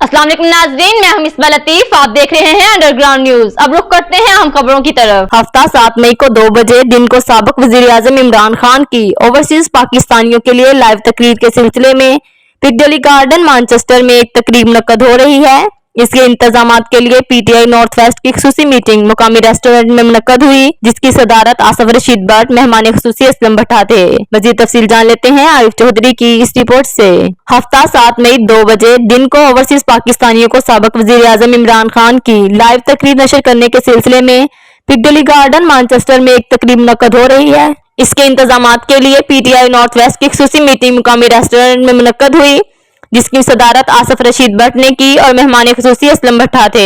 अस्सलाम वालेकुम नाज़रीन, मैं हूं मिसबा लतीफ, आप देख रहे हैं अंडरग्राउंड न्यूज। अब रुख करते हैं हम खबरों की तरफ। हफ्ता 7 मई को 2 बजे दिन को साबिक वज़ीर-ए-आज़म इमरान खान की ओवरसीज पाकिस्तानियों के लिए लाइव तकरीर के सिलसिले में पिकडली गार्डन मैनचेस्टर में एक तकरीब मुनक्कद हो रही है। इसके इंतजामात के लिए पीटीआई नॉर्थ वेस्ट की खुसूसी मीटिंग मुकामी रेस्टोरेंट में मुनक्कद हुई, जिसकी सदारत आसफ रशीद भट्ट मेहमान खुसूसी असलम भट्टा थे। मजीद तफसील जान लेते हैं आरिफ चौधरी की इस रिपोर्ट से। हफ्ता 7 मई 2 बजे दिन को ओवरसीज पाकिस्तानियों को साबिक वज़ीर-ए-आज़म इमरान खान की लाइव तकरीर नशर करने के सिलसिले में पिकडली गार्डन मैनचेस्टर में एक तकरीब मुनक्कद हो रही है। इसके इंतजामात के लिए पीटीआई नॉर्थ वेस्ट की खुसूसी मीटिंग मुकामी रेस्टोरेंट में मुनक्कद हुई, जिसकी सदारत आसफ रशीद भट्ट ने की और मेहमान खुसूसी असलम भट्टा थे।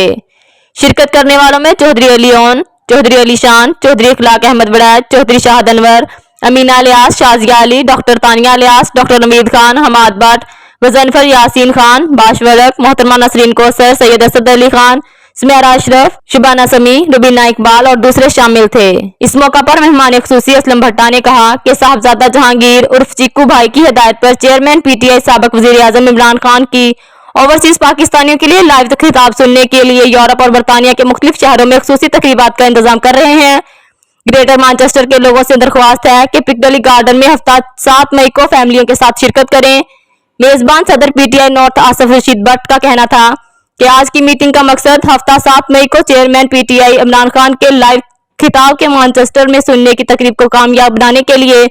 शिरकत करने वालों में चौधरी अलीओन, चौधरी अली शान, चौधरी इखलाक अहमद वड़ैत, चौधरी शाहद अनवर, अमीना लियास, शाजिया अली, डॉक्टर तानिया लियास, डॉक्टर नमीद खान, हमाद भट्ट, गजनफर यासीन खान, बाशवरक, मोहतरमा नसरीन कोसर, सैयद असद अली खान, सुमेरा अशरफ, शुबाना समी, रुबीना इकबाल और दूसरे शामिल थे। इस मौका पर मेहमान खुसूसी असलम भट्टा ने कहा कि साहबजादा जहांगीर उर्फ चिक्कू भाई की हिदायत पर चेयरमैन पीटीआई साबिक वज़ीर-ए-आज़म इमरान खान की ओवरसीज पाकिस्तानियों के लिए लाइव खिताब सुनने के लिए यूरोप और बरतानिया के मुख्तलिफ शहरों में खुसूसी तकरीबात का इंतजाम कर रहे हैं। ग्रेटर मैनचेस्टर के लोगों से दरख्वास्त है कि पिकडली गार्डन में हफ्ता 7 मई को फैमिलियों के साथ शिरकत करें। मेजबान सदर पीटीआई नॉर्थ आसफ रशीद भट्ट का कहना था कि आज की मीटिंग का मकसद हफ्ता 7 मई को चेयरमैन पीटीआई इमरान खान के लाइव खिताब के मैनचेस्टर में सुनने की तकरीब को कामयाब बनाने के लिए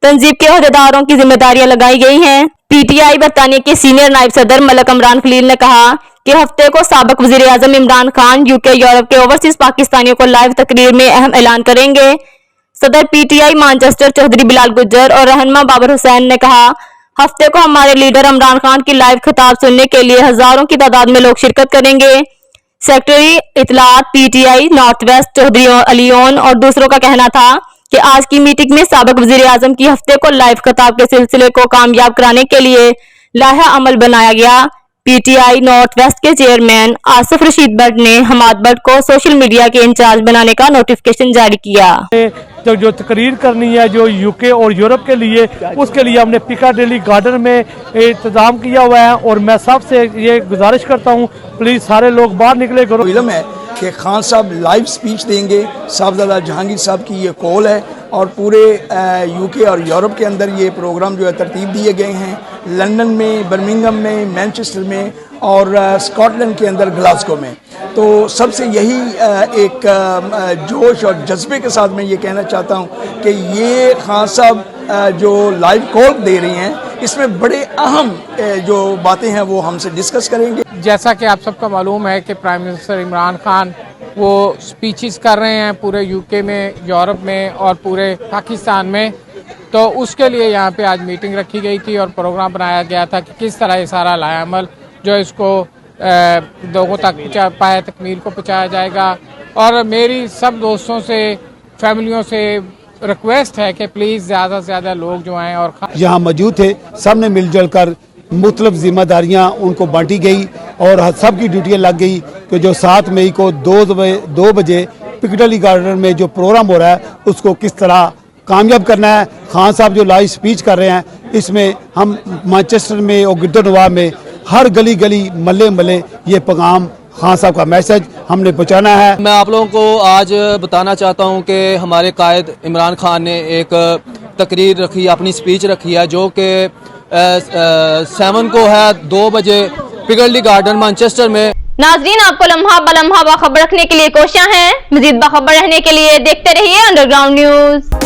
तंजीब के अहदेदारों की जिम्मेदारियां लगाई गई हैं। पीटीआई बरतानिया के सीनियर नायब सदर मलक इमरान खलील ने कहा कि हफ्ते को साबिक वज़ीर-ए-आज़म इमरान खान यूके यूरोप के ओवरसीज पाकिस्तानियों को लाइव तकरीर में अहम ऐलान करेंगे। सदर पीटीआई मैनचेस्टर चौधरी बिलाल गुज्जर और रहनुमा बाबर हुसैन ने कहा, हफ्ते को हमारे लीडर इमरान खान की लाइव खिताब सुनने के लिए हजारों की तादाद में लोग शिरकत करेंगे। सेक्रेटरी इतलात पीटीआई नॉर्थ वेस्ट चौधरी अलीओन और दूसरों का कहना था कि आज की मीटिंग में साबिक वज़ीर-ए-आज़म की हफ्ते को लाइव खिताब के सिलसिले को कामयाब कराने के लिए लाहा अमल बनाया गया। पीटीआई नॉर्थ वेस्ट के चेयरमैन आसिफ रशीद भट्ट ने हमाद भट्ट को सोशल मीडिया के इंचार्ज बनाने का नोटिफिकेशन जारी किया। जो तकरीर करनी है जो यूके और यूरोप के लिए, उसके लिए हमने पिकाडेली गार्डन में इंतजाम किया हुआ है और मैं सबसे ये गुजारिश करता हूँ प्लीज़ सारे लोग बाहर निकले करो। इल्म है कि खान साहब लाइव स्पीच देंगे, साहबजादा जहांगीर साहब की ये कॉल है और पूरे यूके और यूरोप के अंदर ये प्रोग्राम जो है तरतीब दिए गए हैं। लंदन में, बर्मिंघम में, मैनचेस्टर में और स्कॉटलैंड के अंदर ग्लासगो में। तो सबसे यही एक जोश और जज्बे के साथ मैं ये कहना चाहता हूँ कि ये खान साहब जो लाइव कॉल दे रही हैं इसमें बड़े अहम जो बातें हैं वो हमसे डिस्कस करेंगे। जैसा कि आप सबका मालूम है कि प्राइम मिनिस्टर इमरान खान वो स्पीचेस कर रहे हैं पूरे यूके में, यूरोप में और पूरे पाकिस्तान में, तो उसके लिए यहाँ पे आज मीटिंग रखी गई थी और प्रोग्राम बनाया गया था कि किस तरह ये सारा लायामल जो इसको लोगों तक पाए तकमील को पहुँचाया जाएगा। और मेरी सब दोस्तों से, फैमिलियों से रिक्वेस्ट है कि प्लीज़ ज़्यादा से ज़्यादा लोग जो हैं और यहाँ मौजूद थे, सब ने मिलजुल कर मुख्तलिफ जिम्मेदारियाँ उनको बांटी गई और सब की ड्यूटियाँ लग गई कि जो 7 मई को 2 बजे पिकडली गार्डन में जो प्रोग्राम हो रहा है उसको किस तरह कामयाब करना है। खान साहब जो लाइव स्पीच कर रहे हैं इसमें हम मैनचेस्टर में और गिरदोनवा में हर गली गली मल्ले ये पैगाम खान साहब का मैसेज हमने पहुंचाना है। मैं आप लोगों को आज बताना चाहता हूं कि हमारे कायद इमरान खान ने एक तकरीर रखी, अपनी स्पीच रखी है जो कि 7 को है 2 बजे पिकडली गार्डन मैनचेस्टर में। नाजरीन, आपको लम्हा बलम्हा बाखबर रखने के लिए कोशियां हैं। मजीद बाखबर रहने के लिए देखते रहिए अंडरग्राउंड न्यूज।